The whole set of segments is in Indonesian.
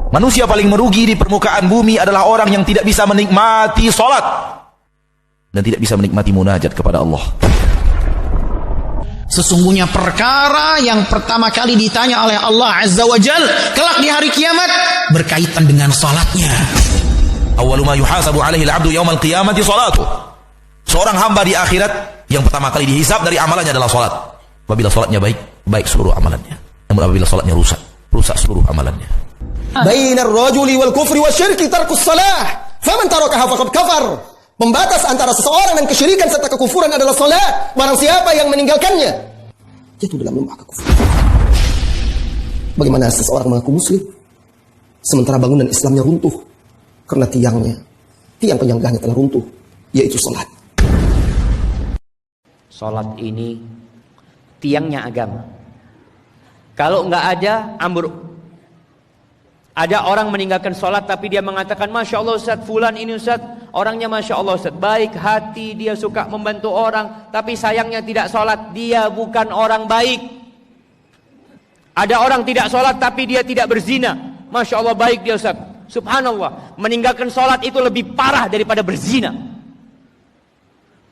Manusia paling merugi di permukaan bumi adalah orang yang tidak bisa menikmati salat dan tidak bisa menikmati munajat kepada Allah. Sesungguhnya perkara yang pertama kali ditanya oleh Allah Azza wa Jal kelak di hari kiamat berkaitan dengan salatnya. Awwalu ma yuhasabu alaihi al-'abdu yaumal qiyamati salatuh. Seorang hamba di akhirat yang pertama kali dihisab dari amalannya adalah salat. Apabila salatnya baik, baik seluruh amalannya. Namun apabila salatnya rusak, rusak seluruh amalannya. Bainar rajuli wal kufri wasyirki tarkus salah. Faman tarakaha faqad kafar. Pembatas antara seseorang dan kesyirikan serta kekufuran adalah salat. Barang siapa yang meninggalkannya jatuh dalam lembah kekufuran. Bagaimana seseorang mengaku muslim sementara bangunan Islamnya runtuh karena tiang penyanggahnya telah runtuh, yaitu salat. Salat ini tiangnya agama. Kalau nggak ada, ambruk. Ada orang meninggalkan sholat tapi dia mengatakan, Masya Allah Ustaz, fulan ini Ustaz, orangnya Masya Allah Ustaz, baik hati, dia suka membantu orang, tapi sayangnya tidak sholat, dia bukan orang baik. Ada orang tidak sholat tapi dia tidak berzina, Masya Allah baik dia Ustaz. Subhanallah, meninggalkan sholat itu lebih parah daripada berzina.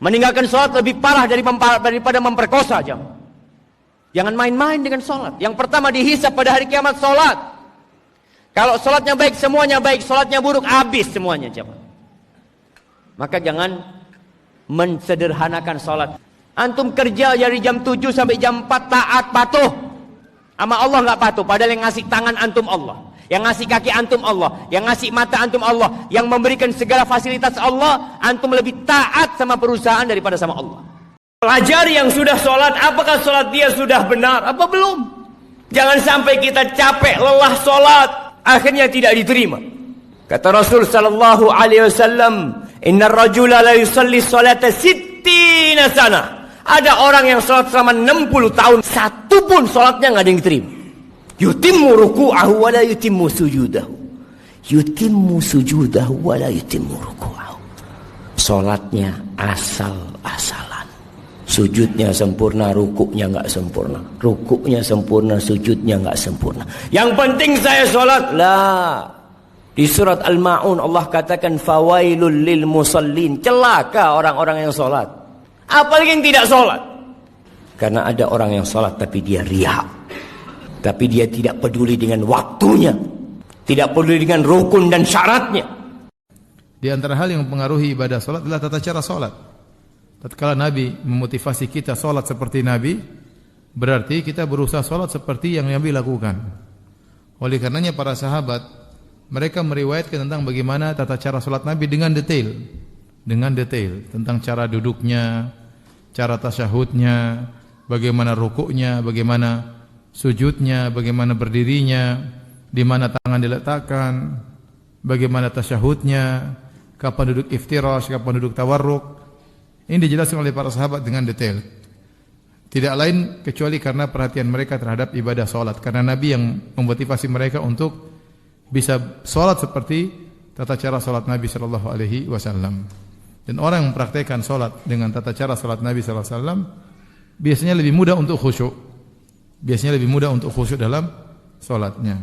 Meninggalkan sholat lebih parah daripada memperkosa. Jangan main-main dengan sholat. Yang pertama dihisab pada hari kiamat sholat. Kalau sholatnya baik, semuanya baik. Sholatnya buruk, habis semuanya. Maka jangan mensederhanakan sholat. Antum kerja dari jam 7 sampai jam 4 taat, patuh. Sama Allah nggak patuh. Padahal yang ngasih tangan antum Allah. Yang ngasih kaki antum Allah. Yang ngasih mata antum Allah. Yang memberikan segala fasilitas Allah. Antum lebih taat sama perusahaan daripada sama Allah. Pelajari yang sudah sholat. Apakah sholat dia sudah benar? Apa belum? Jangan sampai kita capek, lelah sholat. Akhirnya tidak diterima. Kata Rasul sallallahu alaihi wasallam, "Innar rajula la yusalli salata 60 sana." Ada orang yang salat selama 60 tahun, satu pun salatnya enggak ada yang diterima. Yutimmu ruku'ahu wa la yutimmu sujudahu. Yutimmu sujudahu wa la yutimmu ruku'ahu. Salatnya asal-asalan. Sujudnya sempurna, rukuknya enggak sempurna. Rukuknya sempurna, sujudnya enggak sempurna. Yang penting saya sholat. Lah. Di surat Al-Ma'un Allah katakan fawailul lil musallin. Celaka orang-orang yang sholat. Apalagi yang tidak sholat. Karena ada orang yang sholat tapi dia riya. Tapi dia tidak peduli dengan waktunya. Tidak peduli dengan rukun dan syaratnya. Di antara hal yang mempengaruhi ibadah sholat adalah tata cara sholat. Tatkala Nabi memotivasi kita sholat seperti Nabi, berarti kita berusaha sholat seperti yang Nabi lakukan. Oleh karenanya para sahabat, mereka meriwayatkan tentang bagaimana tata cara sholat Nabi dengan detail. Dengan detail, tentang cara duduknya, cara tasyahudnya, bagaimana rukuknya, bagaimana sujudnya, bagaimana berdirinya, di mana tangan diletakkan, bagaimana tasyahudnya, kapan duduk iftirash, kapan duduk tawarruk. Ini dijelaskan oleh para sahabat dengan detail. Tidak lain kecuali karena perhatian mereka terhadap ibadah salat. Karena Nabi yang memotivasi mereka untuk bisa salat seperti tata cara salat Nabi sallallahu alaihi wasallam. Dan orang yang mempraktikkan salat dengan tata cara salat Nabi sallallahu alaihi wasallam biasanya lebih mudah untuk khusyuk. Biasanya lebih mudah untuk khusyuk dalam salatnya.